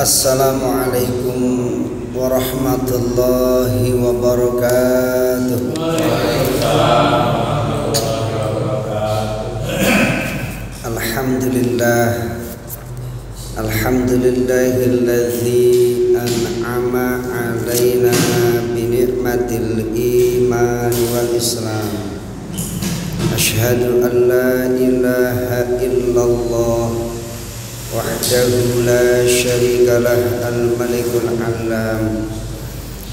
Assalamualaikum warahmatullahi wabarakatuh. Alhamdulillah, alhamdulillahilladzi an'ama alaina bi ni'matil iman wal islam. Asyhadu an la ilaha illallah wahdahu la syarika lah al-malikul alam,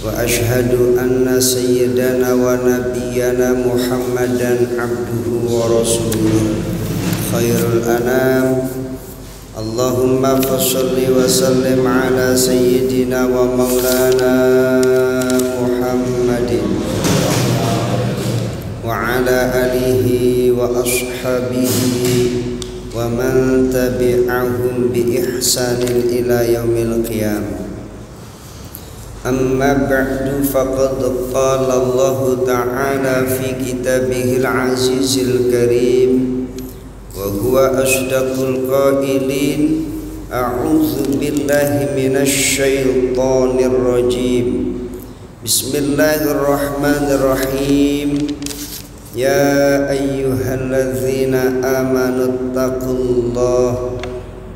wa asyhadu anna sayyidana wa nabiyyana Muhammadan abduhu wa rasuluh khairul anam. Allahumma fasholli wa sallim ala sayyidina wa maulana Muhammadin wa ala alihi wa ashabihi wa man tabi'ahum bi ihsanin ila yaumil qiyamah. Amma ba'du, faqad qala Allah ta'ala fi kitabihil azizil karim wa huwa asdaqul qailin. A'udzu billahi minasy syaithanir rajim. Bismillahirrahmanirrahim. Ya ayyuhalladzina amanu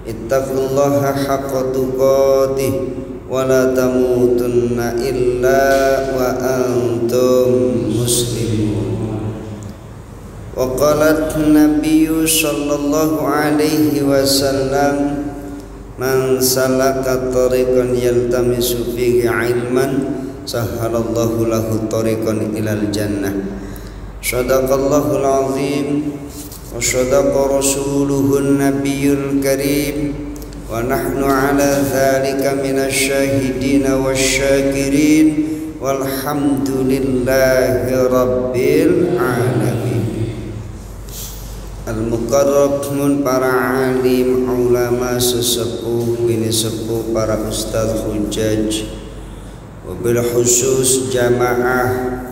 ittaqullaha haqqa tuqatih wa la tamutunna illa wa antum muslimun. Wa qalat nabiyyu sallallahu alaihi wasallam, man salaka tariqan yaltamisu fihi ilman sahhalallahu lahu tariqan ilal jannah. Shadaqallahul azim wa shadaqa rasuluhun nabiyyul karim wa nahnu ala dhalika minasy syahidina wasyakirin walhamdulillahi rabbil alamin. Al-mukarramun, para alim, ulama, sesepuh, bini sepuh, para ustaz hujjaj, wabil khusus jamaah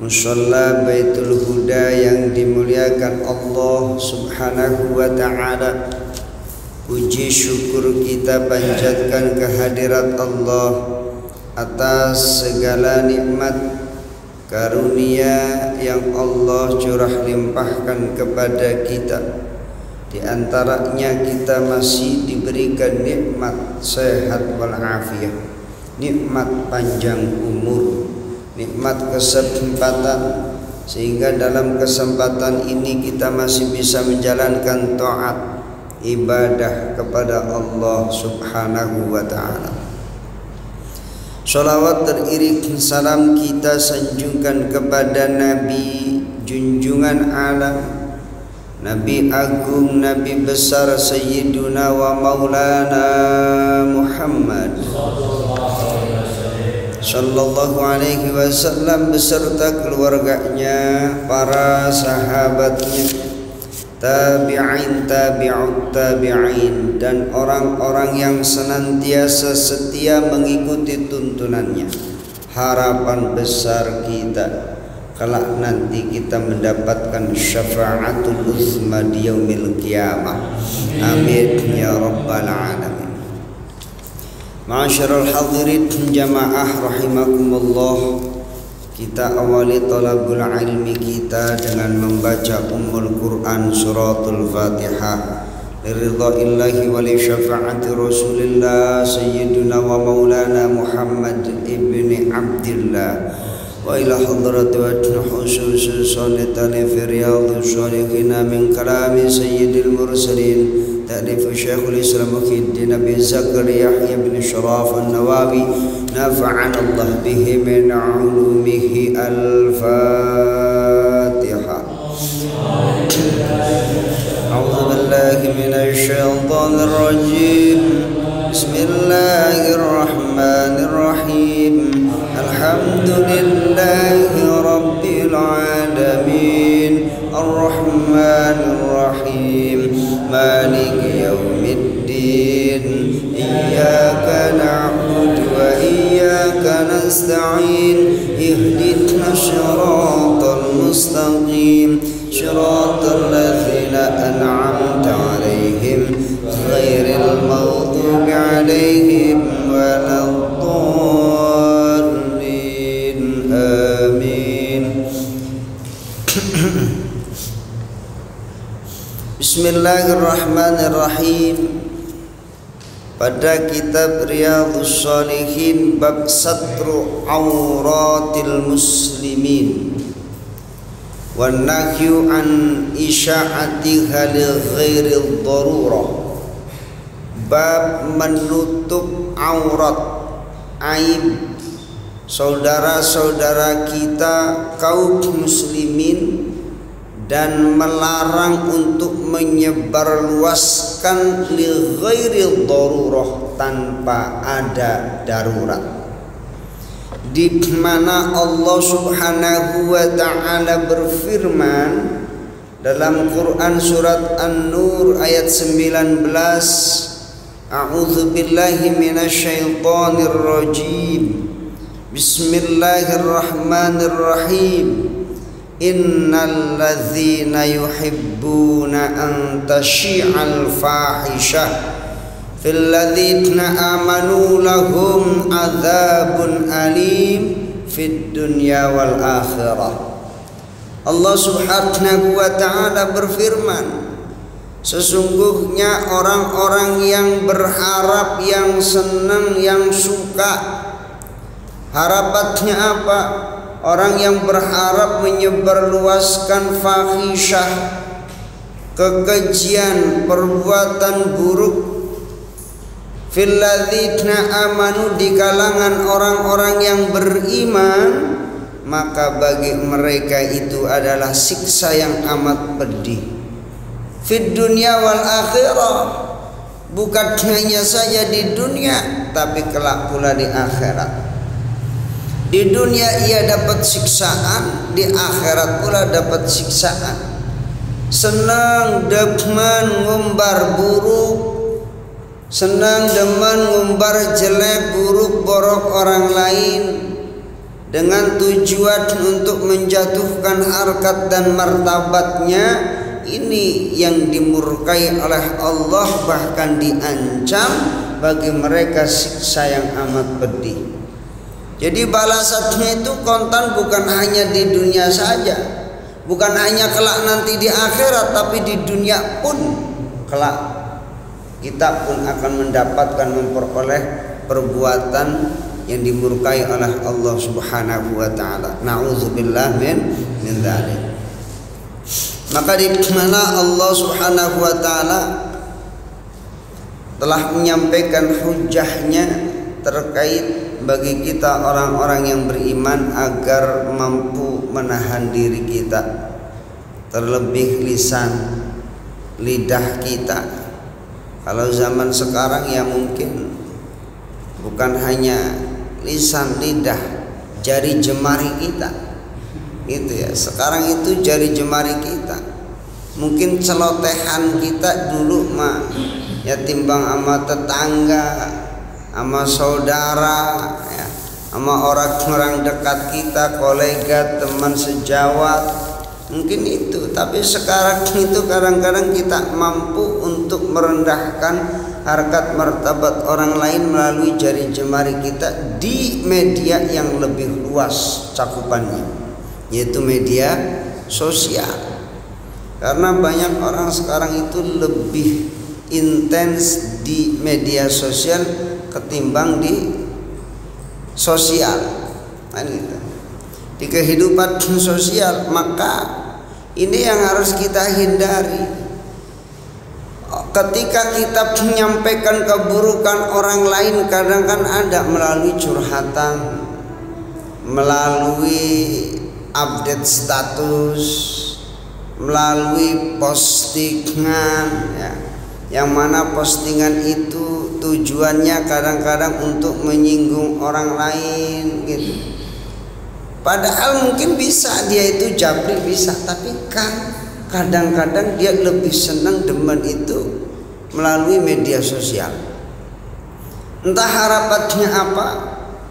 Musalla Baitul Huda yang dimuliakan Allah Subhanahu wa ta'ala. Puji syukur kita panjatkan kehadirat Allah atas segala nikmat karunia yang Allah curah limpahkan kepada kita. Di antaranya kita masih diberikan nikmat sehat wal afiyah, nikmat panjang umur, nikmat kesempatan, sehingga dalam kesempatan ini kita masih bisa menjalankan taat ibadah kepada Allah Subhanahu wa ta'ala. Sholawat teriring salam kita sanjungkan kepada Nabi junjungan alam, Nabi agung, Nabi besar, Sayyiduna wa Maulana Muhammad Sallallahu alaihi wasallam beserta keluarganya, para sahabatnya, tabi'in, tabi'ut tabi'in, dan orang-orang yang senantiasa setia mengikuti tuntunannya. Harapan besar kita kelak nanti kita mendapatkan syafa'atul uzma di yaumil qiyamah. Amin ya rabbal alamin. Ma'asyiral hadirin jamaah rahimakumullah, kita awali talabul ilmi kita dengan membaca Ummul Quran suratul Fatihah liridha'illahi wa li syafa'ati Rasulillah Sayyiduna wa Maulana Muhammad ibni Abdillah wa ila hadrati wa khusus sanatani fi riyadhus shalihin min kalami sayyidil mursalin ta'rif Syekhul Islam Muhyiddin Abi Zakaria Yahya bin Sharaf an-Nawawi nafa'ana Allah bihi min ulumihi. Al-Fatihah. A'udzu billahi minasy syaithanir rajim. Bismillahirrahmanirrahim. Alhamdulillahi rabbil alamin. Ar-Rahmanir Rahim. Maliki yaumiddin. Iyyaka na'budu wa iyyaka nasta'in. Ihdinas siratal mustaqim. Siratal ladzina an'amta 'alaihim ghairil maghdubi 'alaihim عليهم ولا الضالين آمين. Bismillahirrahmanirrahim. Pada kitab Riyadhus Shalihin bab satru auratil muslimin wan nahyu an isya'atiha li ghairil darurah, bab menutup aurat aib saudara-saudara kita kaum muslimin dan melarang untuk menyebarluaskan li ghairil darurah, tanpa ada darurat. Di mana Allah Subhanahu wa taala berfirman dalam Quran surat An-Nur ayat 19, A'udzu billahi minasyaitonir rajim. Bismillahirrahmanirrahim. Innal ladzina yuhibbuna an tasyi'al fahishah fil ladzina amanu lahum adzabun alim fid dunya wal akhirah. Allah Subhanahu wa taala berfirman, sesungguhnya orang-orang yang berharap, yang senang, yang suka. Harapannya apa? Orang yang berharap menyebarluaskan fahisyah, kekejian, perbuatan buruk, fil ladzina amanu, di kalangan orang-orang yang beriman, maka bagi mereka itu adalah siksa yang amat pedih. Fid dunya wal akhirah, bukan hanya saja di dunia tapi kelak pula di akhirat. Di dunia ia dapat siksaan, di akhirat pula dapat siksaan. Senang demen ngumbar buruk, senang demen ngumbar jelek, buruk, borok orang lain dengan tujuan untuk menjatuhkan harkat dan martabatnya. Ini yang dimurkai oleh Allah, bahkan diancam bagi mereka siksa yang amat pedih. Jadi balasannya itu kontan, bukan hanya di dunia saja, bukan hanya kelak nanti di akhirat, tapi di dunia pun kelak kita pun akan mendapatkan, memperoleh perbuatan yang dimurkai oleh Allah Subhanahu wa taala. Nauzubillah min dzalik. Maka di mana Allah Subhanahu wa taala telah menyampaikan hujahnya terkait bagi kita orang-orang yang beriman agar mampu menahan diri kita, terlebih lisan, lidah kita. Kalau zaman sekarang ya mungkin bukan hanya lisan, lidah, jari jemari kita, gitu ya. Sekarang itu jari jemari kita. Mungkin celotehan kita dulu mah ya timbang sama tetangga, sama saudara, ya, sama orang-orang dekat kita, kolega, teman sejawat, mungkin itu. Tapi sekarang itu kadang-kadang kita mampu untuk merendahkan harkat martabat orang lain melalui jari jemari kita di media yang lebih luas cakupannya, yaitu media sosial. Karena banyak orang sekarang itu lebih intens di media sosial ketimbang di sosial, kan gitu. Di kehidupan sosial, maka ini yang harus kita hindari. Ketika kita menyampaikan keburukan orang lain, kadang kan ada melalui curhatan, melalui update status, melalui postingan, ya, yang mana postingan itu tujuannya kadang-kadang untuk menyinggung orang lain gitu. Padahal mungkin bisa dia itu jabri, bisa, tapi kan kadang-kadang dia lebih senang demen itu melalui media sosial. Entah harapannya apa,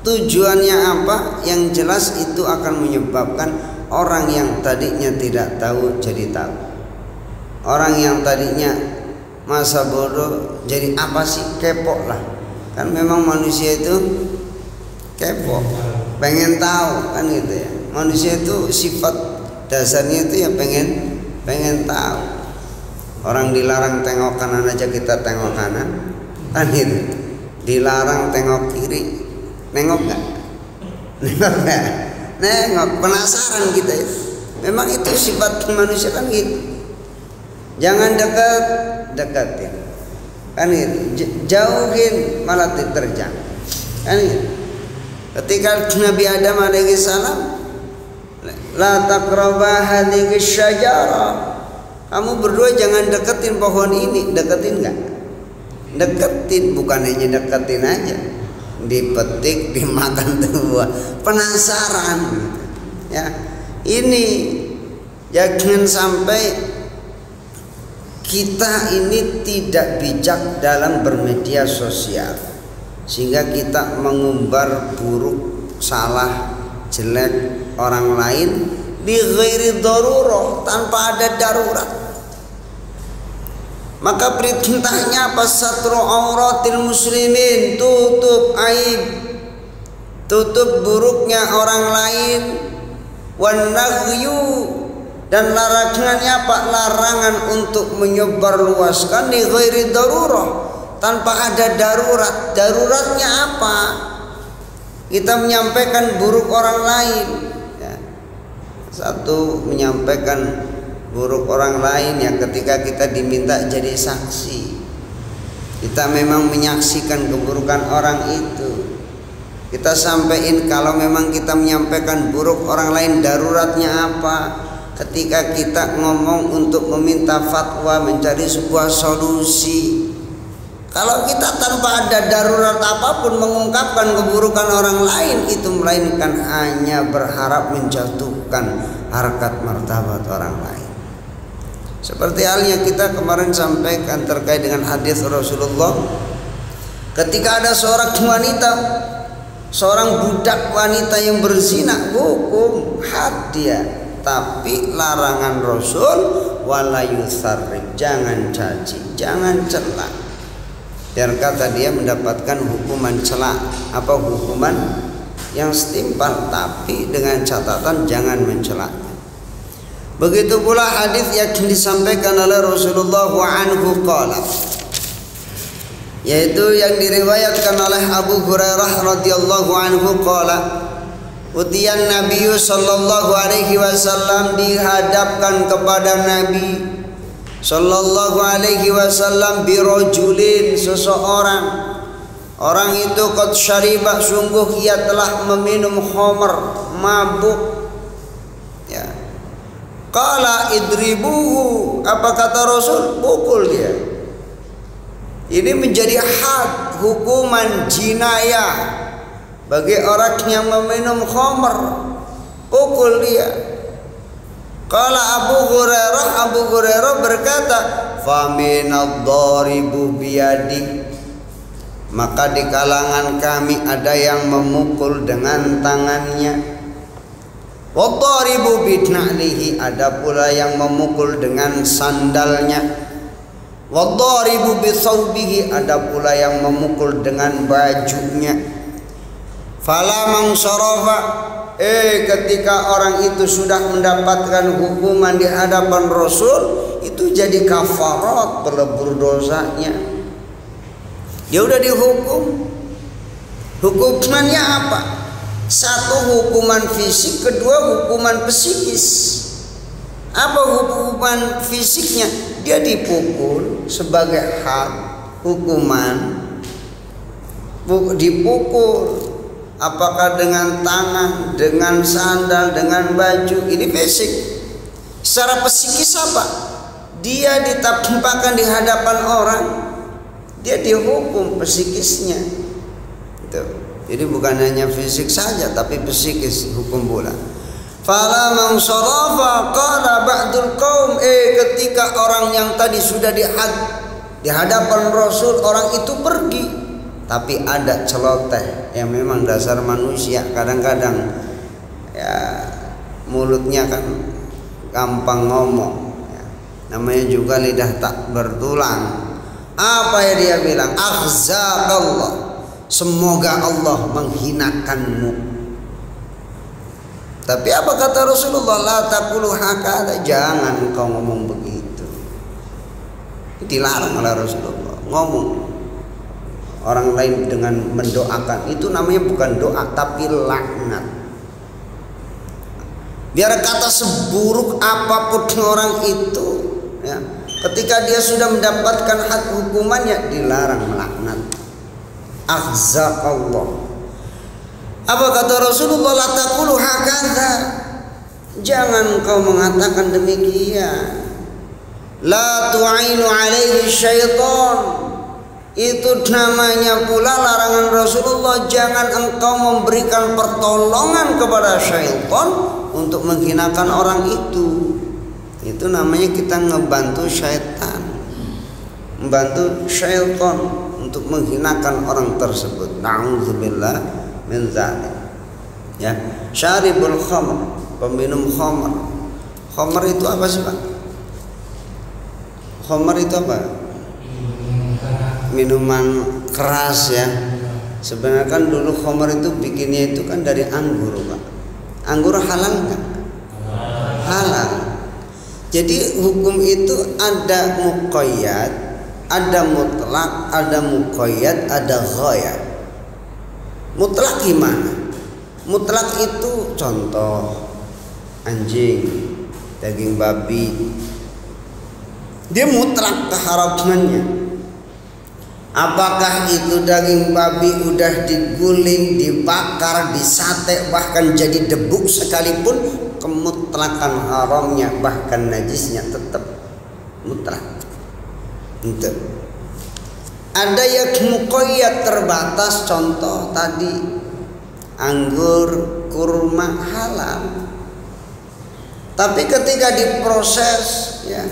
tujuannya apa, yang jelas itu akan menyebabkan orang yang tadinya tidak tahu jadi tahu. Orang yang tadinya masa bodoh jadi apa sih, kepo lah. Kan memang manusia itu kepo, pengen tahu kan gitu ya. Manusia itu sifat dasarnya itu ya pengen tahu. Orang dilarang tengok kanan aja kita tengok kanan, kan gitu. Dilarang tengok kiri, nengok nggak? Nengok nggak? Nengok, penasaran kita ya. Memang itu sifat manusia kan gitu. Jangan deketin, kan gitu. Jauhin malah diterjang, kan gitu. Ketika Nabi Adam alaihi salam, la taqraba hadhihi syajarah, kamu berdua jangan deketin pohon ini. Deketin nggak? Deketin, bukan hanya deketin aja, dipetik, dimakan tuh. Penasaran gitu. Ya, ini jangan sampai kita ini tidak bijak dalam bermedia sosial, sehingga kita mengumbar buruk, salah, jelek orang lain bi ghairi darurah, tanpa ada darurat. Maka perintahnya apa? Satru auratil muslimin, tutup aib, tutup buruknya orang lain. Wan naghyu, dan larangannya apa? Larangan untuk menyebarluaskan di ghairi darurah, tanpa ada darurat. Daruratnya apa? Kita menyampaikan buruk orang lain ya. Satu, menyampaikan buruk orang lain yang ketika kita diminta jadi saksi, kita memang menyaksikan keburukan orang itu, kita sampaikan. Kalau memang kita menyampaikan buruk orang lain, daruratnya apa? Ketika kita ngomong untuk meminta fatwa, mencari sebuah solusi. Kalau kita tanpa ada darurat apapun mengungkapkan keburukan orang lain, itu melainkan hanya berharap menjatuhkan harkat martabat orang lain. Seperti halnya kita kemarin sampaikan terkait dengan hadis Rasulullah, ketika ada seorang wanita, seorang budak wanita yang berzina, hukum had dia. Tapi larangan Rasul, wala yusarrib, jangan caci, jangan celak. Biar kata dia mendapatkan hukuman celak, apa hukuman yang setimpal, tapi dengan catatan jangan mencelaknya. Begitu pula hadis yang disampaikan oleh Rasulullah anhu qala, yaitu yang diriwayatkan oleh Abu Hurairah radhiyallahu anhu qala, utiyan Nabi sallallahu alaihi wasallam, dihadapkan kepada Nabi sallallahu alaihi wasallam birojulin, seseorang. Orang itu qad syariba, sungguh ia telah meminum khamr, mabuk. Ya. Qala idribuhu, apa kata Rasul? Pukul dia. Ini menjadi had, hukuman jinayah bagi orang yang meminum khamr, pukul dia. Qala Abu Hurairah berkata, faminadh-dharibu biyadi, maka di kalangan kami ada yang memukul dengan tangannya. Wadharibu bidna'lihi, ada pula yang memukul dengan sandalnya. Wadharibu bisawbihi, ada pula yang memukul dengan bajunya. Fala man syarafa, ketika orang itu sudah mendapatkan hukuman di hadapan Rasul, itu jadi kafarat, pelebur dosanya. Dia udah dihukum. Hukumannya apa? Satu, hukuman fisik. Kedua, hukuman psikis. Apa hukuman fisiknya? Dia dipukul sebagai had, hukuman dipukul. Apakah dengan tangan, dengan sandal, dengan baju, ini fisik. Secara psikis apa? Dia ditampakkan di hadapan orang, dia dihukum psikisnya. Itu. Jadi bukan hanya fisik saja, tapi psikis hukum pula. Fala man sarafa qala ba'dul qaum, ketika orang yang tadi sudah di hadapan Rasul, orang itu pergi. Tapi ada celoteh yang memang dasar manusia, kadang-kadang ya mulutnya kan gampang ngomong ya. Namanya juga lidah tak bertulang. Apa ya dia bilang? Akhzaqallah, semoga Allah menghinakanmu. Tapi apa kata Rasulullah? La taqulu hakadha, jangan engkau ngomong begitu. Dilarang oleh Rasulullah ngomong orang lain dengan mendoakan. Itu namanya bukan doa tapi laknat. Biar kata seburuk apapun orang itu, ya, ketika dia sudah mendapatkan hak hukumannya, dilarang melaknat. Akhzaqallah. Apa kata Rasulullah? La taqulu hakadha, jangan kau mengatakan demikian. La tu'inu alaihi syaitan, itu namanya pula larangan Rasulullah. Jangan engkau memberikan pertolongan kepada syaitan untuk menghinakan orang itu. Itu namanya kita ngebantu syaitan, membantu syaitan untuk menghinakan orang tersebut. Na'udzubillah min dzalik. Ya, syaribul khamr, peminum khamr. Khamr itu apa sih, Pak? Khamr itu apa? Minuman keras ya. Sebenarnya kan dulu khamr itu bikinnya itu kan dari anggur, Pak. Anggur halal enggak? Halal. Jadi hukum itu ada muqayyad, ada mutlak, ada muqayyad, ada ghayat. Mutlak gimana? Mutlak itu contoh anjing, daging babi. Dia mutlak keharamannya. Apakah itu daging babi udah diguling, dibakar, disate, bahkan jadi debu sekalipun, kemutlakan haramnya bahkan najisnya tetap mutlak. Itu. Ada yang muqayyad, terbatas, contoh tadi anggur, kurma halal. Tapi ketika diproses ya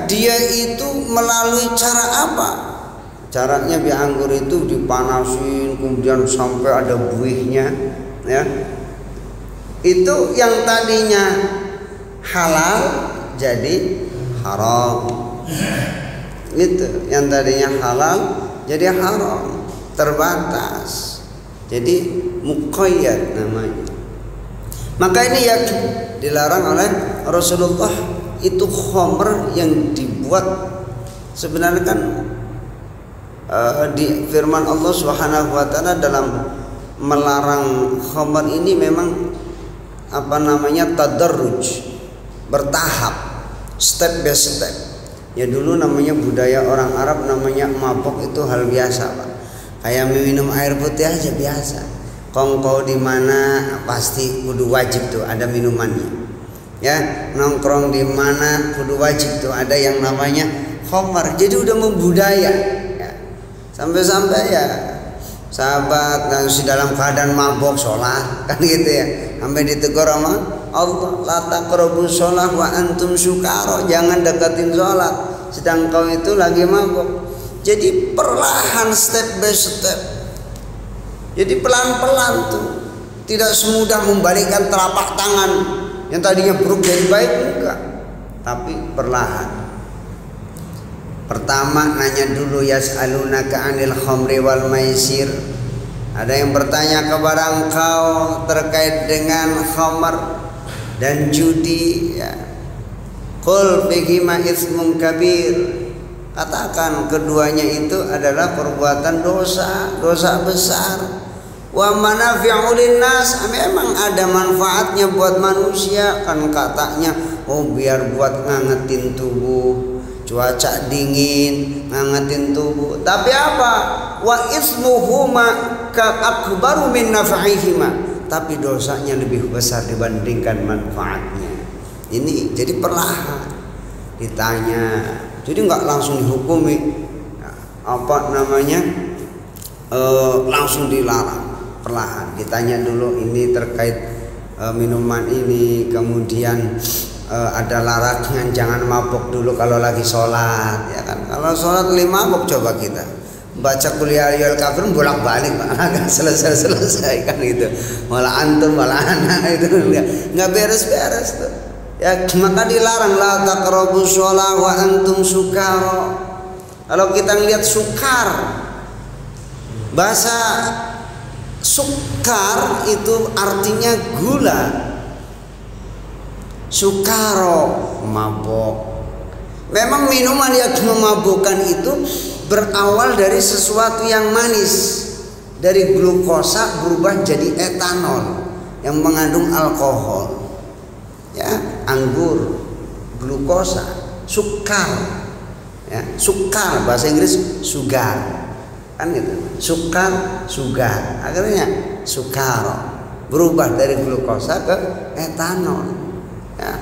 dia itu melalui cara apa? Caranya biar anggur itu dipanasin kemudian sampai ada buihnya, ya. Itu yang tadinya halal jadi haram. Itu yang tadinya halal jadi haram, terbatas. Jadi muqayyad namanya. Maka ini yang dilarang oleh Rasulullah. Itu khamr yang dibuat sebenarnya kan di firman Allah Subhanahu wa taala dalam melarang khamr ini memang tadarruj, bertahap, step by step. Ya dulu namanya budaya orang Arab namanya mabok itu hal biasa, Pak. Kayak minum air putih aja biasa. Kongko di mana pasti kudu wajib tuh ada minumannya. Ya, nongkrong di mana kudu wajib tuh ada yang namanya khamr. Jadi udah membudaya ya. Sampai-sampai ya sahabat masih dalam keadaan mabok sholat kan gitu ya. Sampai ditegur sama Allah, la taqrabus sholat wa antum sukara, jangan deketin sholat sedang kau itu lagi mabok. Jadi perlahan, step by step. Jadi pelan-pelan tuh, tidak semudah membalikkan telapak tangan yang tadinya buruk jadi baik, enggak, tapi perlahan. Pertama nanya dulu, yas'alunaka 'anil khamri wal maisir. Ada yang bertanya kepada engkau terkait dengan khamr dan judi, ya. Qul bihima itsmun kabir. Katakan keduanya itu adalah perbuatan dosa, dosa besar. Wa manafi'u linnas, memang ada manfaatnya buat manusia kan, katanya biar buat ngangetin tubuh, cuaca dingin ngangetin tubuh. Tapi apa? Wa ismuhuma ka akbaru min naf'ihima, tapi dosanya lebih besar dibandingkan manfaatnya. Ini jadi perlahan ditanya, jadi nggak langsung dihukumi langsung dilarang. Perlahan ditanya dulu ini terkait minuman ini, kemudian ada larangan jangan mabuk dulu kalau lagi sholat, ya kan. Kalau sholat 5 mabuk, coba kita baca kuliah ayat kafir bolak-balik agak selesai kan gitu, malah antum malah anak itu nggak beres-beres tuh ya. Maka dilarang, la taqrabus sholat wa antum sukara. Kalau kita ngelihat sukar Bahasa sukar itu artinya gula. Sukaro, mabok. Memang minuman yang memabukkan itu berawal dari sesuatu yang manis. Dari glukosa berubah jadi etanol yang mengandung alkohol. Ya, anggur, glukosa, sukar. Ya, sukar bahasa Inggris sugar. Kan gitu. Sukar, sugar. Akhirnya sukaro. Berubah dari glukosa ke etanol. Ya.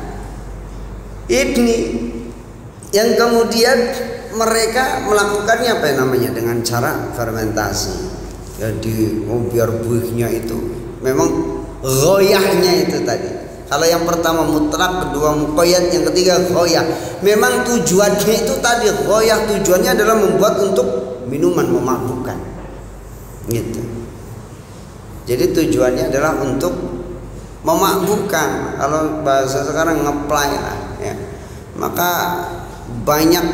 Ini yang kemudian mereka melakukannya apa yang namanya dengan cara fermentasi. Jadi biar buihnya itu memang goyahnya itu tadi. Kalau yang pertama mutlak, kedua muqayyad, yang ketiga goyah. Memang tujuannya itu tadi goyah, tujuannya adalah membuat untuk minuman memabukkan. Gitu. Jadi tujuannya adalah untuk memabukkan. Kalau bahasa sekarang ngeplay lah ya. Maka banyak,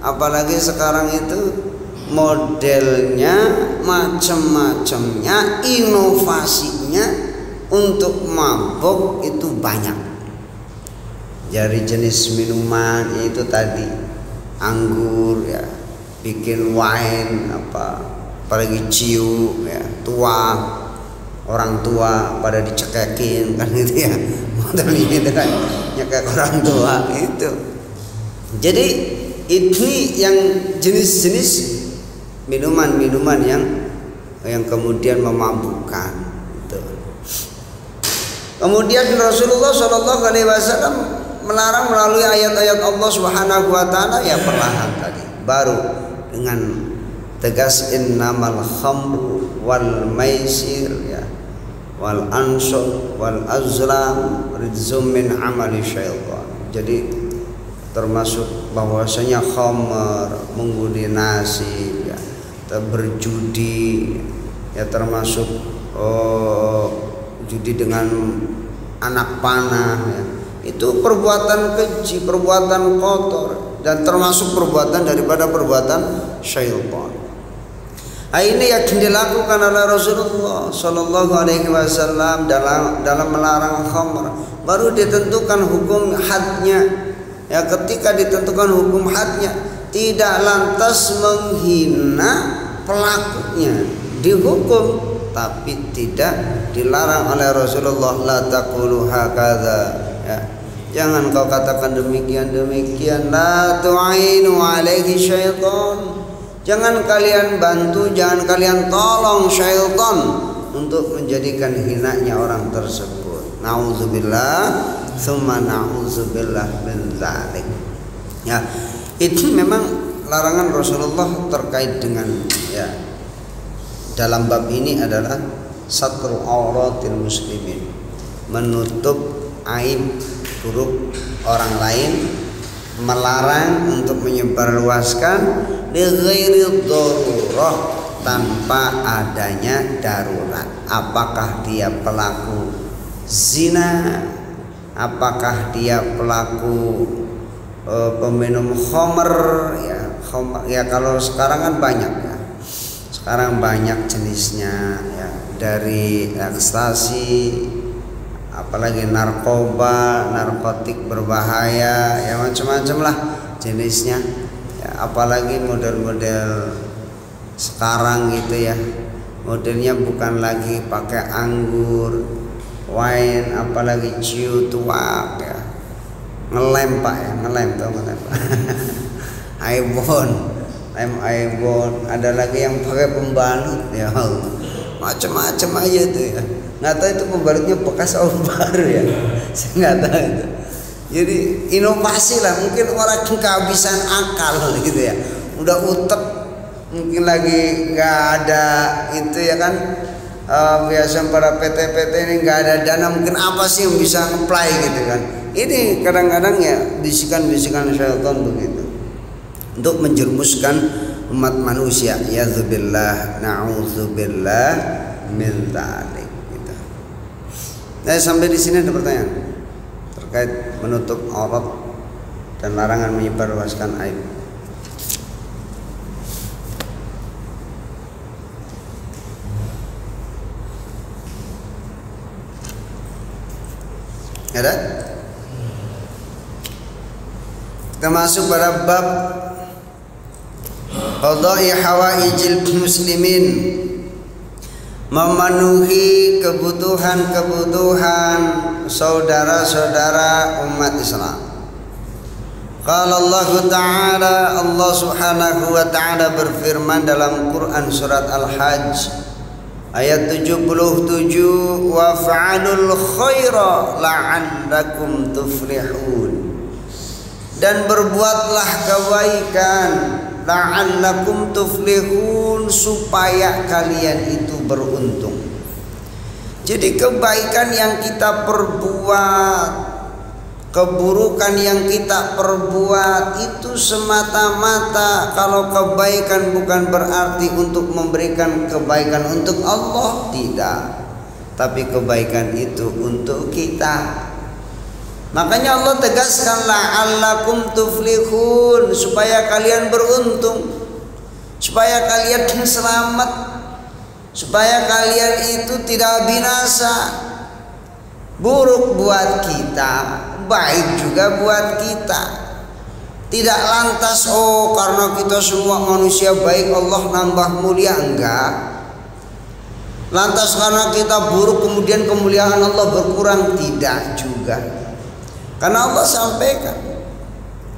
apalagi sekarang itu modelnya, macam-macamnya, inovasinya untuk mabuk itu banyak. Dari jenis minuman itu tadi anggur ya, bikin wine apalagi ciu ya, orang tua pada dicekekin kan gitu ya, model ini kan nyekek orang tua itu. Jadi ini yang jenis-jenis minuman-minuman yang kemudian memabukkan itu. Kemudian Rasulullah Shallallahu Alaihi Wasallam melarang melalui ayat-ayat Allah Subhanahu Wa Taala ya perlahan tadi, baru dengan tegas innamal khamru wal maisir ya wal ansab wal azlam rijzum min amali syaitan. Jadi termasuk bahwasanya khamr, mengundi nasi ya, berjudi ya, termasuk judi dengan anak panah ya, itu perbuatan keji, perbuatan kotor, dan termasuk perbuatan daripada perbuatan syaitan. Ini yang dilakukan oleh Rasulullah Shallallahu Alaihi Wasallam dalam melarang khamr. Baru ditentukan hukum hadnya. Ya, ketika ditentukan hukum hadnya, tidak lantas menghina pelakunya, dihukum, tapi tidak dilarang oleh Rasulullah. La taqulu hakadha ya. Jangan kau katakan demikian. La tu'inu alaihi syaitan. Jangan kalian bantu, jangan kalian tolong syaitan untuk menjadikan hinanya orang tersebut. Nauzubillah, tsumma nauzubillah min dzalik. Ya, itu memang larangan Rasulullah terkait dengan ya dalam bab ini adalah satrul auratil muslimin, menutup aib buruk orang lain, melarang untuk menyebarluaskan li ghairi darurah, tanpa adanya darurat. Apakah dia pelaku zina, apakah dia pelaku peminum khamr ya, kalau sekarang kan banyak ya. Sekarang banyak jenisnya ya, dari ekstasi, apalagi narkoba, narkotik berbahaya ya, macam-macam lah jenisnya ya. Apalagi model-model sekarang gitu ya, modelnya bukan lagi pakai anggur, wine, apalagi ciu, tuak ya, ngelem pak ya, ngelem tau ngelem ibon, lem ibon, ada lagi yang pakai pembalut ya, macam-macam aja tuh ya. Nggak tahu itu pembalutnya bekas atau baru ya, saya nggak tahu itu. Jadi inovasi lah, mungkin orang kehabisan akal gitu ya, udah utek mungkin lagi nggak ada itu ya kan. Biasa para PT-PT ini nggak ada dana, mungkin apa sih yang bisa nge-apply gitu kan. Ini kadang-kadang ya bisikan-bisikan syaitan begitu untuk menjerumuskan umat manusia. Yadzubillah, na'udzubillah min dzalik gitu. Nah, sampai di sini ada pertanyaan terkait menutup aurat dan larangan menyebarluaskan aib. Ada? Kita masuk pada bab qada'i hawaijil muslimin, memenuhi kebutuhan-kebutuhan saudara-saudara umat Islam. Qala Allah Ta'ala, Allah Subhanahu wa Ta'ala berfirman dalam Quran surat Al-Hajj ayat 77, wa fa'alul khaira la'allakum tuflihun, dan berbuatlah kebaikan la'allakum tuflihun, supaya kalian itu beruntung. Jadi kebaikan yang kita perbuat, keburukan yang kita perbuat itu semata-mata, kalau kebaikan bukan berarti untuk memberikan kebaikan untuk Allah, tidak, tapi kebaikan itu untuk kita. Makanya Allah tegaskan la'allakum tuflihun, supaya kalian beruntung, supaya kalian selamat, supaya kalian itu tidak binasa. Buruk buat kita, baik juga buat kita. Tidak lantas karena kita semua manusia baik Allah nambah mulia, enggak. Lantas karena kita buruk kemudian kemuliaan Allah berkurang, tidak juga. Karena Allah sampaikan,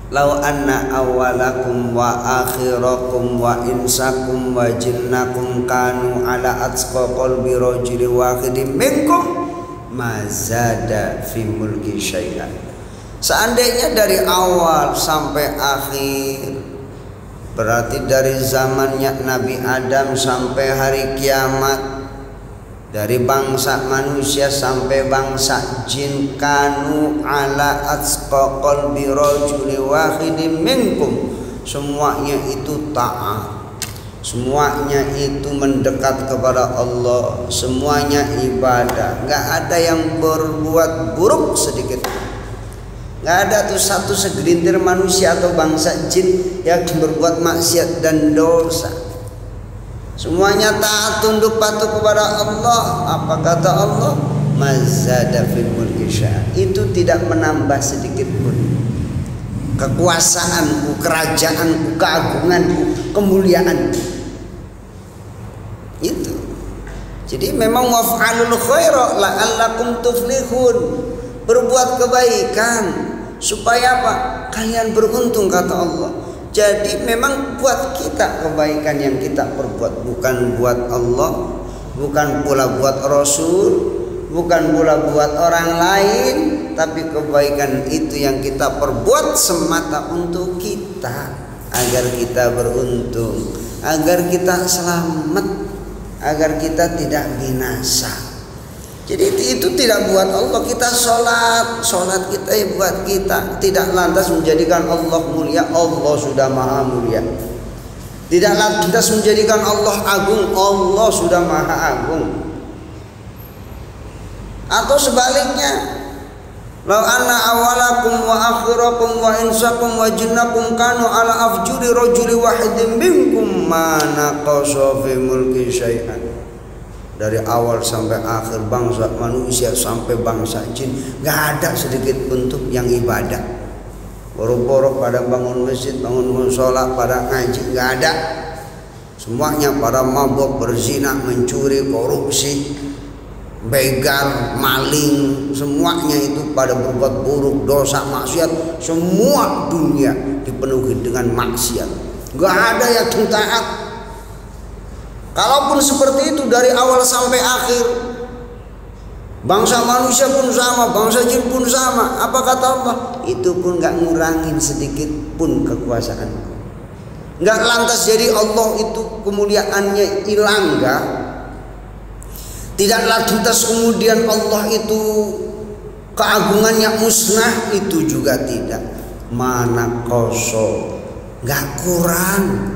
lau anna awalakum wa akhirakum wa insakum wa jinnakum kanu ala atqa qalbi rajuli wahidin minkum mazada fi mulki syai'an. Seandainya dari awal sampai akhir, berarti dari zamannya Nabi Adam sampai hari kiamat, dari bangsa manusia sampai bangsa jin, kanu ala atqa qalbi rajuli wahidin minkum, semuanya itu taat, semuanya itu mendekat kepada Allah, semuanya ibadah, nggak ada yang berbuat buruk sedikit. Nggak ada tuh satu segelintir manusia atau bangsa jin yang berbuat maksiat dan dosa. Semuanya taat, tunduk patuh kepada Allah. Apa kata Allah? Mazada fil mulki syai'an. Itu tidak menambah sedikit pun kekuasaanku, kerajaanku, keagunganku, kemuliaanku. Itu. Jadi memang waf'alul khaira la'allakum tuflihun. Berbuat kebaikan supaya apa? Kalian beruntung, kata Allah. Jadi memang buat kita kebaikan yang kita perbuat, bukan buat Allah, bukan pula buat Rasul, bukan pula buat orang lain, tapi kebaikan itu yang kita perbuat semata untuk kita, agar kita beruntung, agar kita selamat, agar kita tidak binasa. Jadi itu tidak buat Allah. Kita sholat kita buat kita, tidak lantas menjadikan Allah mulia. Allah sudah maha mulia. Tidak lantas menjadikan Allah agung. Allah sudah maha agung. Atau sebaliknya, lau anna awalakum wa akhirakum wa insakum wa jinnakum kanu ala afjuri rajuli wahidin minkum ma naqasa fi mulki syai'an. Dari awal sampai akhir, bangsa manusia sampai bangsa jin, nggak ada sedikit bentuk yang ibadah. Boro-boro pada bangun masjid, bangun musola, pada ngaji, nggak ada. Semuanya pada mabuk, berzina, mencuri, korupsi, begal, maling, semuanya itu pada berbuat buruk, dosa, maksiat. Semua dunia dipenuhi dengan maksiat. Nggak ada yang taat. Kalaupun seperti itu dari awal sampai akhir, bangsa manusia pun sama, bangsa jin pun sama. Apa kata Allah? Itu pun gak ngurangin sedikit pun kekuasaanku. Gak lantas jadi Allah itu kemuliaannya hilang, enggak. Tidak lantas kemudian Allah itu keagungannya musnah, itu juga tidak. Mana kosong, gak kurang.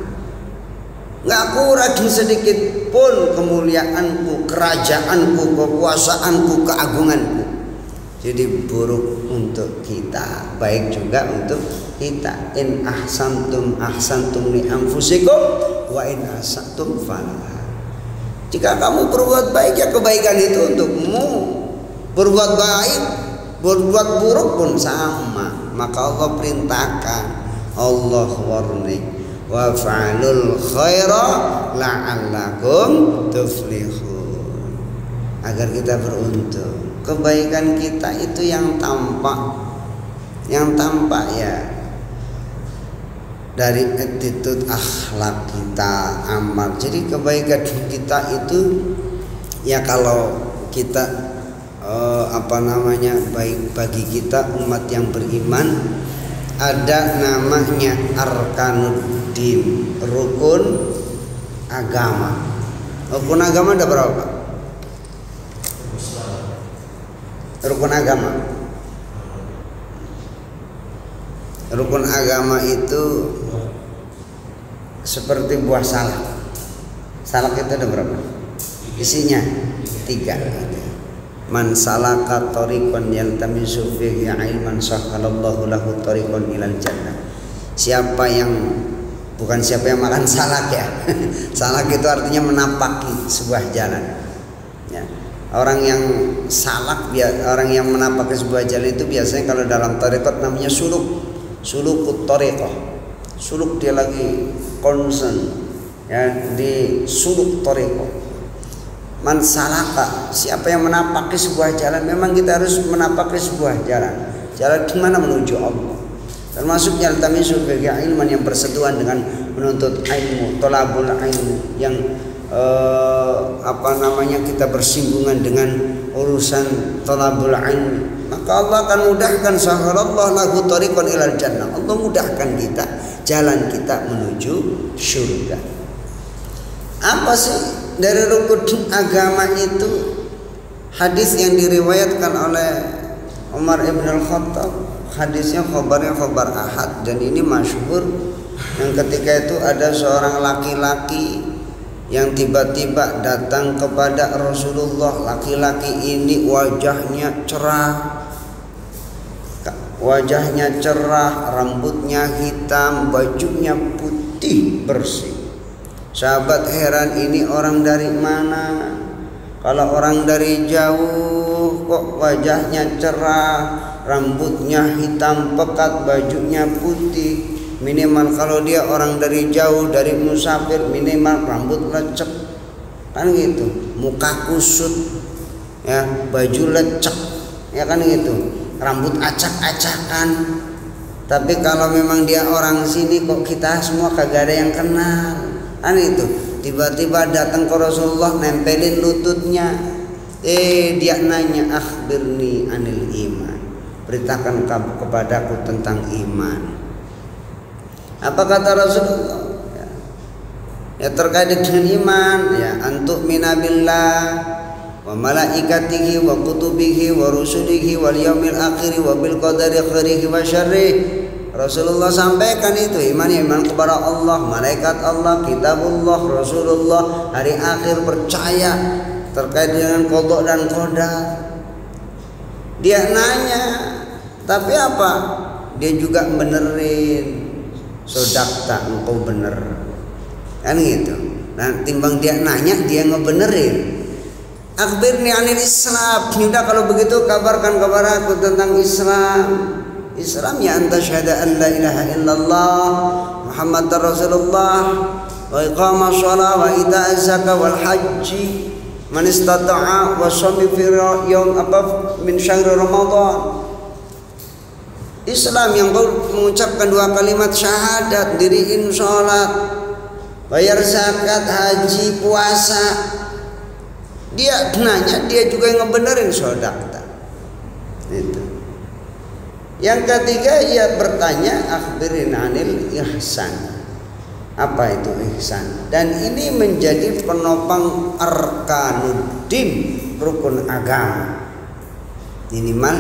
Gak kurang sedikit pun kemuliaanku, kerajaanku, kekuasaanku, keagunganku. Jadi buruk untuk kita, baik juga untuk kita. In ahsantum ahsantum li anfusikum wa in asatum falaha. Jika kamu berbuat baik, ya kebaikan itu untukmu. Berbuat baik, berbuat buruk pun sama. Maka Allah perintahkan, Allah warning, wa fa'alul khaira la'allakum tuflihun, agar kita beruntung. Kebaikan kita itu yang tampak ya dari attitude akhlak kita, amal. Jadi kebaikan kita itu ya kalau kita baik bagi kita umat yang beriman, ada namanya arkanuddin, rukun agama. Rukun agama ada berapa? Rukun agama. Rukun agama itu seperti buah salak. Salak itu ada berapa? Isinya 3. Man salaka tariqan yaltamisu fihi ilman sahhalallahu lahu tariqan ilal jannah. Siapa yang makan salak ya. Salak itu artinya menapaki sebuah jalan. Ya. Orang yang menapaki sebuah jalan itu biasanya kalau dalam tariqat namanya sulukut tariqah. Suluk, dia lagi concern ya di suluk tariqah. Man salaka, siapa yang menapaki sebuah jalan, memang kita harus menapaki sebuah jalan. Jalan kemana? Menuju Allah. Termasuk yaltamisu fihi ilman, yang bersentuhan dengan menuntut ilmu, thalabul ilmu, yang kita bersinggungan dengan urusan thalabul ilmu. Maka Allah akan mudahkan, sahhalallahu lahu tariqan ilal jannah. Allah mudahkan kita jalan kita menuju surga. Apa sih dari rukun agama itu? Hadis yang diriwayatkan oleh Umar ibn al-Khattab, hadisnya khabar ahad, dan ini masyhur. Yang ketika itu ada seorang laki-laki yang tiba-tiba datang kepada Rasulullah. Laki-laki ini wajahnya cerah, rambutnya hitam, bajunya putih bersih. Sahabat heran, ini orang dari mana? Kalau orang dari jauh kok wajahnya cerah, rambutnya hitam pekat, bajunya putih. Minimal kalau dia orang dari jauh, dari musafir, minimal rambut lecek, kan gitu. Muka kusut, ya, baju lecek, ya kan gitu. Rambut acak-acakan. Tapi kalau memang dia orang sini, kok kita semua kagak ada yang kenal. Kan itu, tiba-tiba datang ke Rasulullah, nempelin lututnya. Dia nanya, akhbirni anil iman, beritakan kepadaku tentang iman. Apa kata Rasulullah? Ya terkait dengan iman, ya, antuk minabillah wa malaikatihi wa kutubihi wa rusulihi wal yaumil akhir wa bil qadari khairihi wa syarrihi. Rasulullah sampaikan itu, iman kepada Allah, malaikat Allah, kitabullah, Rasulullah, hari akhir, percaya terkait dengan qada dan qadar. Dia nanya, tapi apa? Dia juga benerin, sodakta, engkau bener, kan gitu. Nah, timbang dia nanya, dia ngebenerin. Akhbirni anil Islam. Yaudah kalau begitu kabarkan kepada aku tentang Islam. Islam ya anta syahada an la ilaha illallah Muhammadar Rasulullah wa iqamah shalah wa ita'iz zakah wal haji man istata'a wa shami fi yawm min syahr Ramadan. Islam yang kau mengucapkan 2 kalimat syahadat, diriin sholat, bayar zakat, haji, puasa. Dia nanya, dia juga yang ngebenerin sodakta. Itu. Yang ketiga, ia bertanya, akhbirin anil ihsan. Apa itu ihsan? Dan ini menjadi penopang arkanuddin, rukun agama. Minimal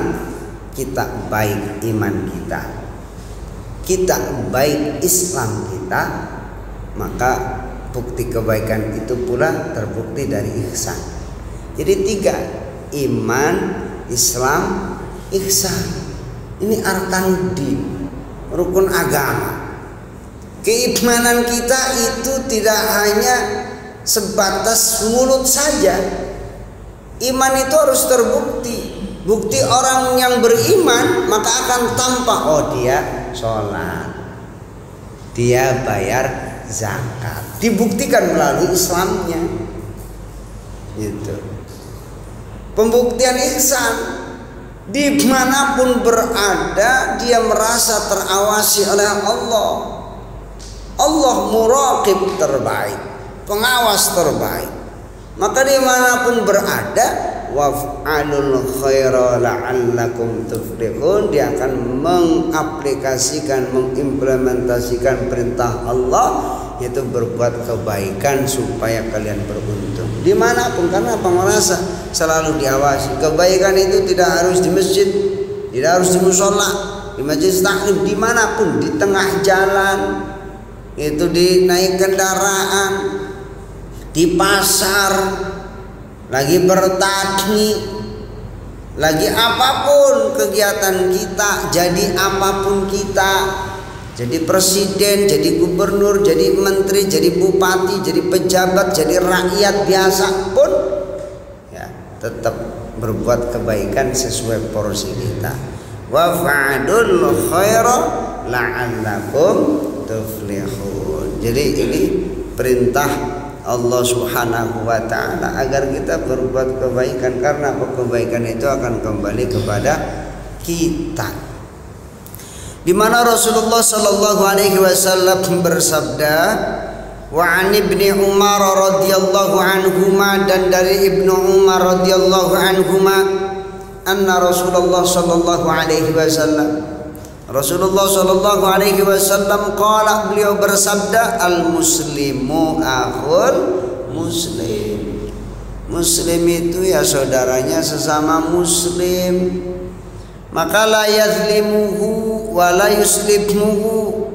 kita baik iman kita baik Islam kita, maka bukti kebaikan itu pula terbukti dari ihsan. Jadi 3, iman, Islam, ihsan. Ini arkanuddin, rukun agama. Keimanan kita itu tidak hanya sebatas mulut saja. Iman itu harus terbukti Bukti orang yang beriman maka akan tampak, oh dia sholat, dia bayar zakat, dibuktikan melalui Islamnya. Gitu. Pembuktian ihsan, dimanapun berada dia merasa terawasi oleh Allah. Allah muraqib terbaik, pengawas terbaik. Maka dimanapun berada, waf'alul khaira la'allakum tuflihun, dia akan mengaplikasikan, mengimplementasikan perintah Allah, yaitu berbuat kebaikan supaya kalian beruntung. Dimanapun, karena apa? Merasa selalu diawasi. Kebaikan itu tidak harus di masjid, tidak harus di musola, di majelis taklim, dimanapun, di tengah jalan, itu di naik kendaraan, di pasar, lagi bertani, lagi apapun kegiatan kita, jadi apapun kita, jadi presiden, jadi gubernur, jadi menteri, jadi bupati, jadi pejabat, jadi rakyat biasa pun, ya tetap berbuat kebaikan sesuai porsi kita. Wa fa'alul khaira la'allakum tuflihun. Jadi ini perintah Allah Subhanahu wa ta'ala agar kita berbuat kebaikan, karena kebaikan itu akan kembali kepada kita. Di mana Rasulullah sallallahu alaihi wasallam bersabda, wa an ibni Umar radhiyallahu anhuma, dan dari Ibnu Umar radhiyallahu anhuma, anna Rasulullah sallallahu alaihi wasallam, Rasulullah sallallahu alaihi wasallam qala, beliau bersabda, al muslimu akhul muslim. Muslim itu ya saudaranya sesama muslim. Maka la yazlimuhu wa la yuslibmuhu,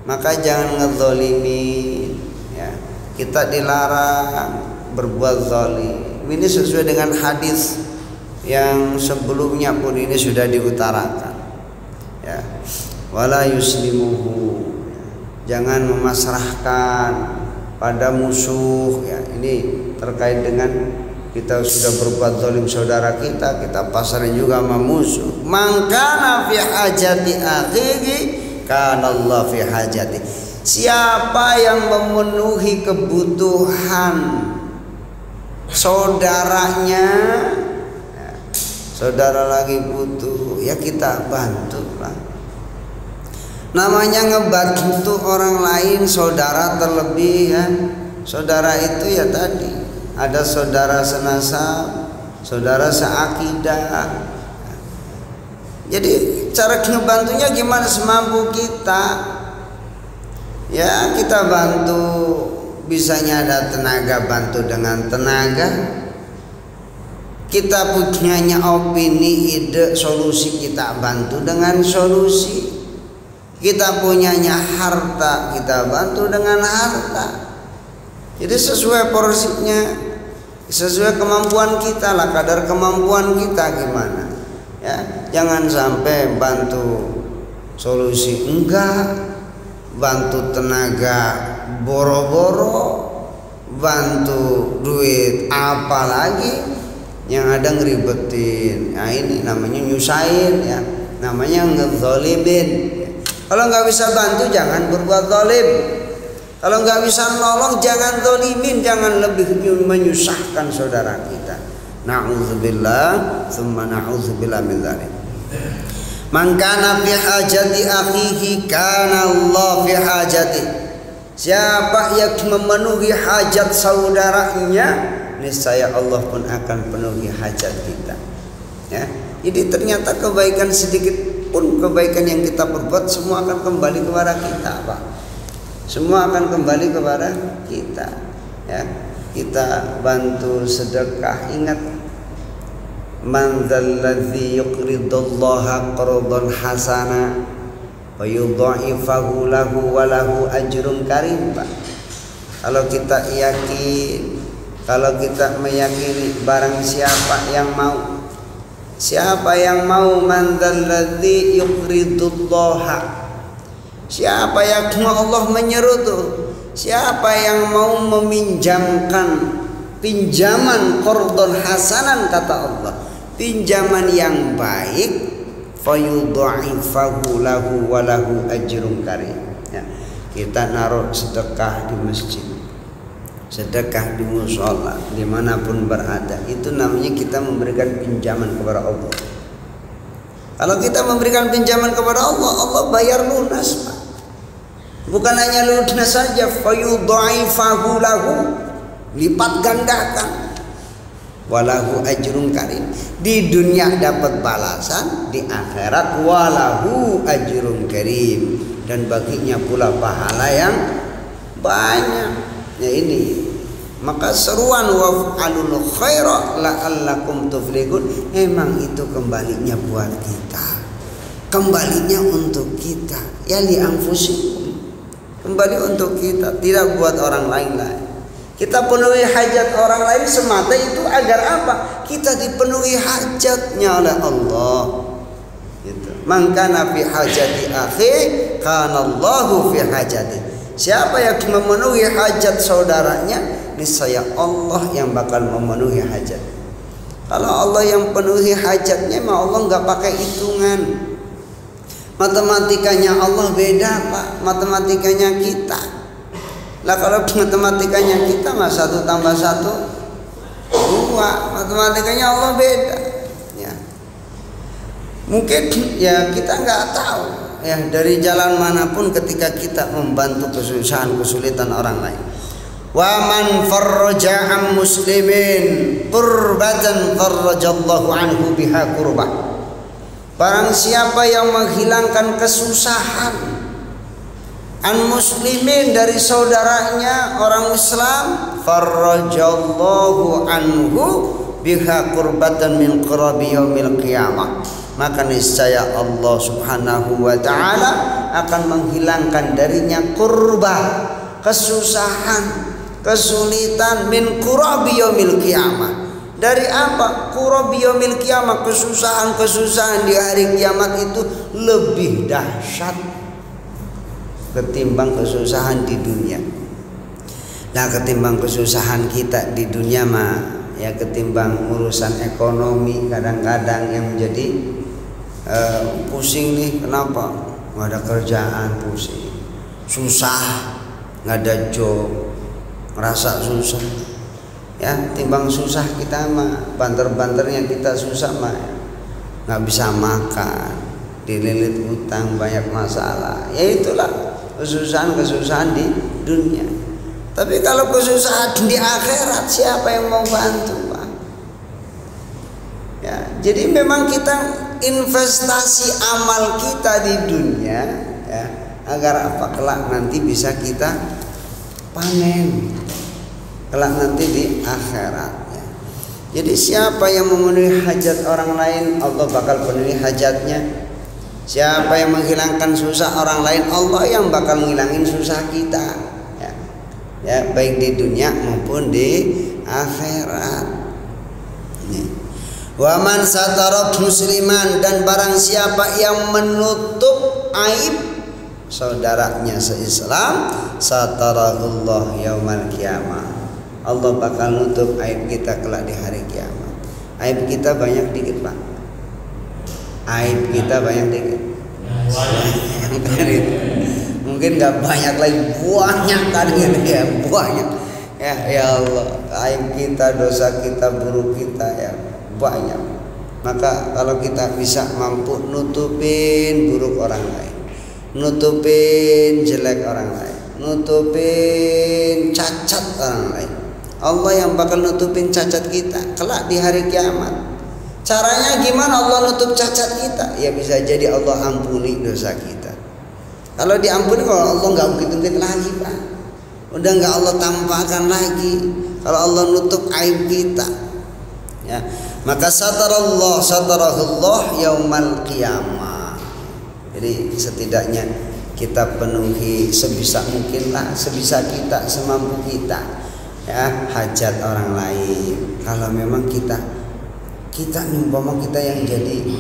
maka jangan ngezalimin, ya. Kita dilarang berbuat zalim. Ini sesuai dengan hadis yang sebelumnya pun ini sudah diutarakan, ya. Wala yuslimuhu, jangan memasrahkan pada musuh, ya. Ini terkait dengan kita sudah berbuat zalim saudara kita, kita pasarin juga sama musuh. Mangkana fi hajati akhihi kana Allah fi hajati. Siapa yang memenuhi kebutuhan saudaranya, ya, saudara lagi butuh, ya kita bantulah. Namanya ngebantu orang lain, saudara terlebih, ya. Saudara itu ya tadi, ada saudara senasab, saudara seakidah. Jadi cara ngebantunya gimana? Semampu kita, ya kita bantu. Bisanya ada tenaga, bantu dengan tenaga. Kita punyanya opini, ide, solusi, kita bantu dengan solusi. Kita punyanya harta, kita bantu dengan harta. Jadi sesuai porsinya, sesuai kemampuan kita lah, kadar kemampuan kita gimana, ya. Jangan sampai bantu solusi enggak, bantu tenaga boro-boro, bantu duit apalagi, yang ada ngeribetin. Nah ini namanya nyusahin, ya, namanya ngezolimin, ya. Kalau nggak bisa bantu jangan berbuat zalim. Kalau nggak bisa nolong jangan zalimin, jangan lebih menyusahkan saudara kita. Na'udzubillah, tsumma na'udzubillah min dzalik. Man kana fi hajati akhihi kana Allah fi hajati. Siapa yang memenuhi hajat saudaranya, niscaya Allah pun akan penuhi hajat kita, ya. Jadi ternyata kebaikan sedikit pun, kebaikan yang kita perbuat, semua akan kembali kepada kita, Pak. Semua akan kembali kepada kita, ya. Kita bantu sedekah, ingat, man dzalladzi yuqridullaha qardan hasana wa yudha'ifahu lahu wa lahu ajrun karim, Pak. Kalau kita yakin, kalau kita meyakini barang siapa yang mau man dzalladzi yuqridullaha, siapa yang Allah menyeru tuh, siapa yang mau meminjamkan pinjaman qardon hasanan, kata Allah, pinjaman yang baik, fayudha'ifahu lahu wa lahu ajrun karim. Ya, kita naruh sedekah di masjid, sedekah di mushola, dimanapun berada, itu namanya kita memberikan pinjaman kepada Allah. Kalau kita memberikan pinjaman kepada Allah, Allah bayar lunas, Pak. Bukan hanya lunas saja, fayudha'ifahu lahu, lipat gandakan, walahu ajrun karim. Di dunia dapat balasan, di akhirat walahu ajrun karim, dan baginya pula pahala yang banyak. Ya ini, maka seruan waf'alul khaira la'allakum tuflihun, emang itu kembalinya buat kita, kembalinya untuk kita. Ya li anfusikum, kembali untuk kita, tidak buat orang lain. Kita penuhi hajat orang lain semata itu agar apa? Kita dipenuhi hajatnya oleh Allah. Gitu. Man kana fi hajati akhi, kana Allahu fi hajati. Siapa yang memenuhi hajat saudaranya, niscaya Allah yang bakal memenuhi hajat. Kalau Allah yang penuhi hajatnya, mah Allah nggak pakai hitungan. Matematikanya Allah beda, Pak. Matematikanya kita. Lah kalau matematikanya kita mah 1 tambah 1 2, matematikanya Allah beda. Ya. Mungkin ya kita nggak tahu ya dari jalan manapun ketika kita membantu kesusahan kesulitan orang lain. Wa man farraja am muslimin qurbatan farrajallahu anhu biha qurbah. Barang siapa yang menghilangkan kesusahan an muslimin, dari saudaranya orang Islam, farrajallahu anhu biha qurbatan min qurabi yaumil qiyamah, maka niscaya Allah Subhanahu wa taala akan menghilangkan darinya kurbah, kesusahan, kesulitan, min qurabi yaumil qiyamah. Dari apa? Qurabi yaumil qiyamah, kesusahan-kesusahan di hari kiamat itu lebih dahsyat ketimbang kesusahan di dunia. Nah, ketimbang kesusahan kita di dunia mah ya, ketimbang urusan ekonomi kadang-kadang yang menjadi pusing nih, kenapa nggak ada kerjaan, pusing, susah, nggak ada job, ngerasa susah ya. Timbang susah kita mah, banter-banternya kita susah mah ya, nggak bisa makan, dililit utang, banyak masalah. Ya itulah kesusahan-kesusahan di dunia. Tapi kalau kesusahan di akhirat, siapa yang mau bantu, Pak? Ya, jadi memang kita investasi amal kita di dunia ya, agar apa? Kelak nanti bisa kita panen, kelak nanti di akhirat ya. Jadi siapa yang memenuhi hajat orang lain, Allah bakal penuhi hajatnya. Siapa yang menghilangkan susah orang lain, Allah yang bakal menghilangin susah kita ya. Ya, baik di dunia maupun di akhirat. Wa man satara musliman, dan barang siapa yang menutup aib saudaranya se-Islam, satarahullah yaumal qiyamah, Allah bakal nutup aib kita kelak di hari kiamat. Aib kita banyak dikit, Pak. Aib kita banyak dikit. Mungkin nggak banyak lagi, banyak kan gitu ya, banyak ya. Ya Allah, aib kita, dosa kita, buruk kita ya banyak. Maka kalau kita bisa mampu nutupin buruk orang lain, nutupin jelek orang lain, nutupin cacat orang lain, Allah yang bakal nutupin cacat kita kelak di hari kiamat. Caranya gimana Allah nutup cacat kita? Ya bisa jadi Allah ampuni dosa kita. Kalau diampuni, kalau Allah nggak ungkit-ungkit lagi, Pak, udah nggak Allah tampakkan lagi. Kalau Allah nutup aib kita, ya, maka satarahullah yaumal qiyamah. Jadi setidaknya kita penuhi sebisa mungkin lah, sebisa kita, semampu kita ya, hajat orang lain. Kalau memang kita umpama kita yang jadi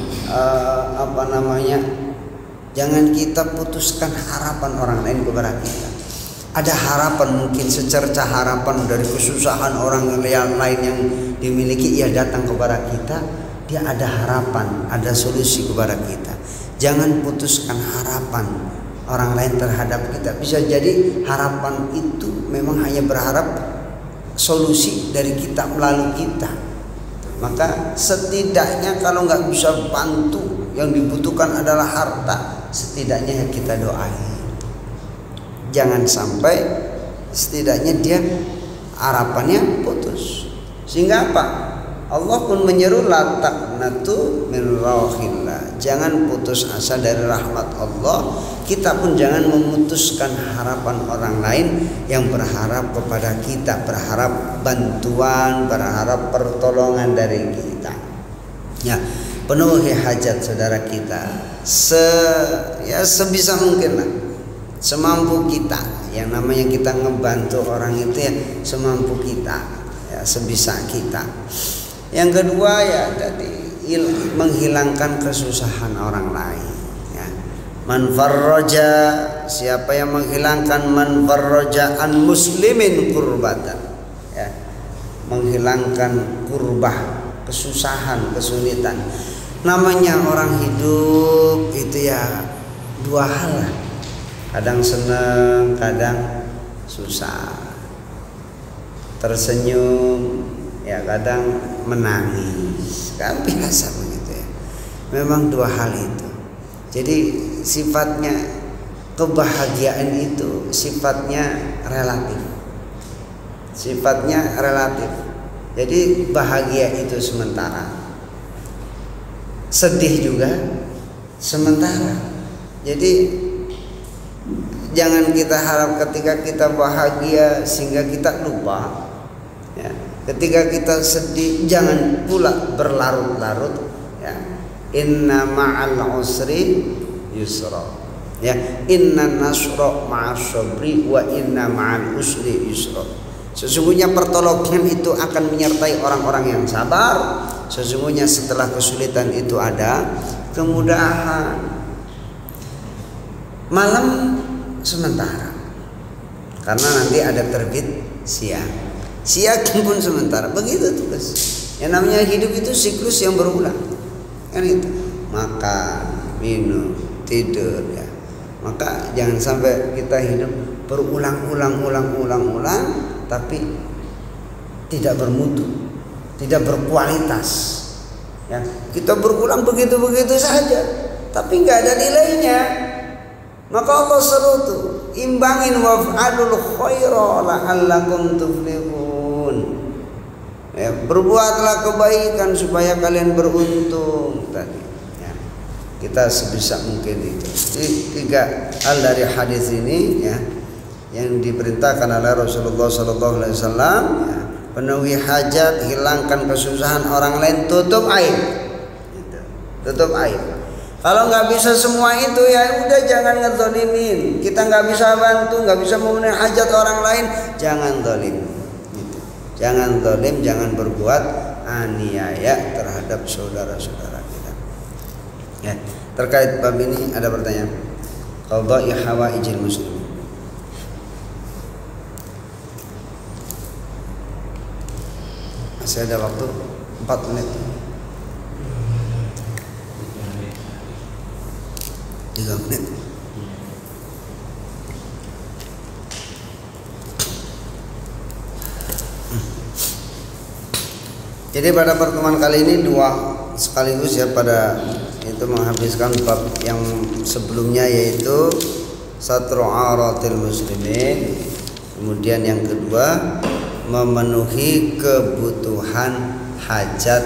jangan kita putuskan harapan orang lain kepada kita. Ada harapan, mungkin secerca harapan dari kesusahan orang yang lain yang dimiliki, ia datang kepada kita, dia ada harapan, ada solusi kepada kita. Jangan putuskan harapan orang lain terhadap kita. Bisa jadi harapan itu memang hanya berharap solusi dari kita melalui kita. Maka setidaknya kalau nggak bisa bantu, yang dibutuhkan adalah harta, setidaknya kita doain. Jangan sampai setidaknya dia harapannya putus. Sehingga apa? Allah pun menyeru la taqnatu min rahmatillah. Jangan putus asa dari rahmat Allah. Kita pun jangan memutuskan harapan orang lain yang berharap kepada kita, berharap bantuan, berharap pertolongan dari kita. Ya, penuhi hajat saudara kita sebisa mungkin lah, semampu kita. Yang namanya kita ngebantu orang itu ya semampu kita, ya sebisa kita. Yang kedua ya tadi menghilangkan kesusahan orang lain. Ya. Man farraja, siapa yang menghilangkan man farraja an muslimin kurbatan, ya, menghilangkan kurbah, kesusahan, kesulitan. Namanya orang hidup itu ya dua hal lah. Kadang senang, kadang susah. Tersenyum, ya kadang menangis. Kan biasa begitu ya. Memang dua hal itu. Jadi sifatnya kebahagiaan itu sifatnya relatif. Sifatnya relatif. Jadi bahagia itu sementara. Sedih juga sementara. Jadi jangan kita harap ketika kita bahagia sehingga kita lupa. Ya. Ketika kita sedih jangan pula berlarut-larut. Ya. Inna ma'al usri yusra. Ya. Inna nasra ma'as sabri wa inna ma'al usri yusra. Sesungguhnya pertolongan itu akan menyertai orang-orang yang sabar. Sesungguhnya setelah kesulitan itu ada kemudahan. Malam sementara, karena nanti ada terbit siang. Siang pun sementara. Begitu tugas. Yang namanya hidup itu siklus yang berulang. Kan itu. Makan, minum, tidur ya. Maka jangan sampai kita hidup berulang-ulang tapi tidak bermutu, tidak berkualitas. Ya, kita berulang begitu-begitu saja, tapi nggak ada nilainya. Maka Allah seru tuh, imbangin waf'alul khaira la'allakum tuflihun. Ya, berbuatlah kebaikan supaya kalian beruntung tadi. Ya, kita sebisa mungkin itu. Jadi 3 hal dari hadis ini ya yang diperintahkan oleh Rasulullah SAW. Ya, penuhi hajat, hilangkan kesusahan orang lain, tutup aib. Gitu. Tutup aib. Kalau nggak bisa semua itu ya udah jangan ngezolimin. Kita nggak bisa bantu, nggak bisa memenuhi hajat orang lain, jangan zalim. Gitu. Jangan zalim, jangan berbuat aniaya terhadap saudara-saudara kita. Ya, terkait bab ini ada pertanyaan. Qadha'i hawaijil muslimin. Masih ada waktu 4 menit. 3 menit. Jadi pada pertemuan kali ini 2 sekaligus ya, pada itu menghabiskan bab yang sebelumnya yaitu satru auratil muslimin. Kemudian yang kedua memenuhi kebutuhan hajat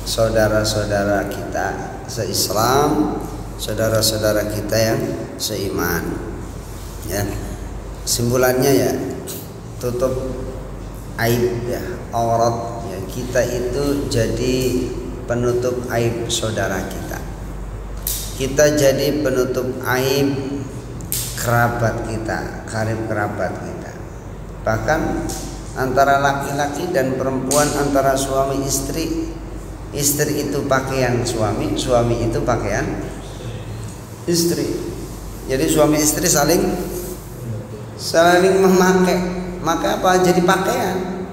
saudara-saudara kita se-Islam, saudara-saudara kita yang seiman. Ya. Simpulannya ya tutup aib ya, aurat ya, kita itu jadi penutup aib saudara kita. Kita jadi penutup aib kerabat kita, karib kerabat kita. Bahkan antara laki-laki dan perempuan, antara suami istri, istri itu pakaian suami, suami itu pakaian istri. Jadi suami istri saling memakai. Maka apa? Jadi pakaian.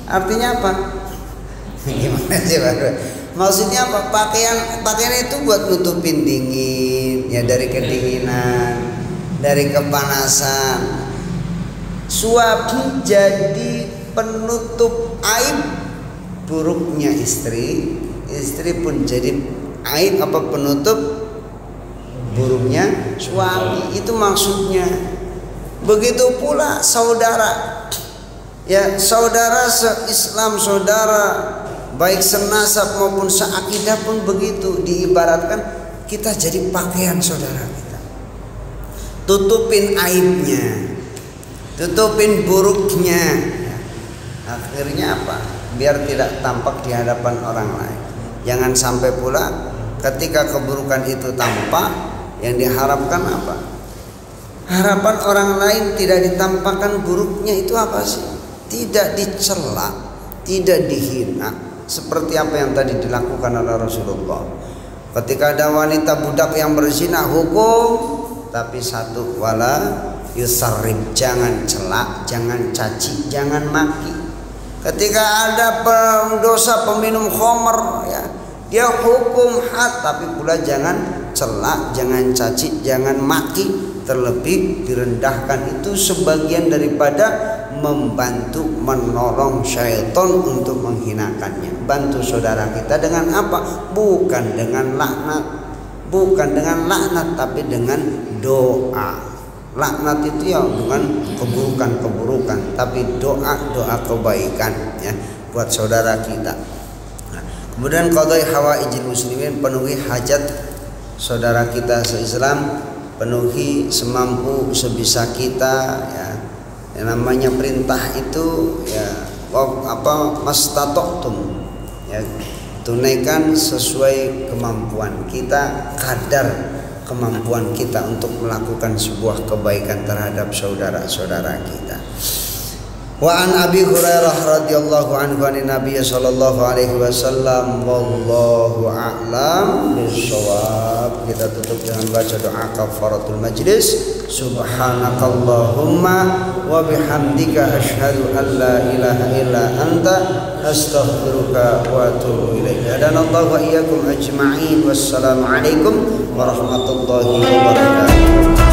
Artinya apa? Gimana sih Pak? Maksudnya apa? Pakaian itu buat nutupin dingin, ya, dari kedinginan, dari kepanasan. Suami jadi penutup aib buruknya istri, istri pun jadi aib penutup buruknya suami. Itu maksudnya. Begitu pula saudara, ya, saudara se-Islam, saudara baik senasab maupun seakidah pun begitu. Diibaratkan kita jadi pakaian saudara kita, tutupin aibnya, tutupin buruknya. Akhirnya apa? Biar tidak tampak di hadapan orang lain. Jangan sampai pula ketika keburukan itu tampak, yang diharapkan apa? Harapan orang lain tidak ditampakkan buruknya itu apa sih? Tidak dicela, tidak dihina. Seperti apa yang tadi dilakukan oleh Rasulullah. Ketika ada wanita budak yang berzina, hukum. Tapi satu, wala yusarrib, jangan celak, jangan caci, jangan maki. Ketika ada pendosa peminum khamr, ya, dia hukum had, tapi pula jangan celak, jangan caci, jangan maki. Terlebih direndahkan itu sebagian daripada membantu menolong syaitan untuk menghinakannya. Bantu saudara kita dengan apa? Bukan dengan laknat, bukan dengan laknat, tapi dengan doa. Laknat itu ya dengan keburukan-keburukan, tapi doa kebaikan, ya, buat saudara kita. Nah, kemudian qadai hawaijil muslimin, penuhi hajat saudara kita se-Islam, penuhi semampu sebisa kita, ya. Yang namanya perintah itu, ya, mastata'tum, ya, tunaikan sesuai kemampuan kita, kadar kemampuan kita untuk melakukan sebuah kebaikan terhadap saudara-saudara kita. Wa an Abi Hurairah radhiyallahu anhu an Nabi sallallahu alaihi wasallam, wallahu a'lam bishawab. Kita tutup dengan baca doa kafaratul majlis. Subhanakallahumma wa bihamdika asyhadu an la ilaha illa anta astaghfiruka wa atubu ilaik. Hadanallahu wa iyyakum ajma'in. Wassalamu alaikum warahmatullahi wabarakatuh.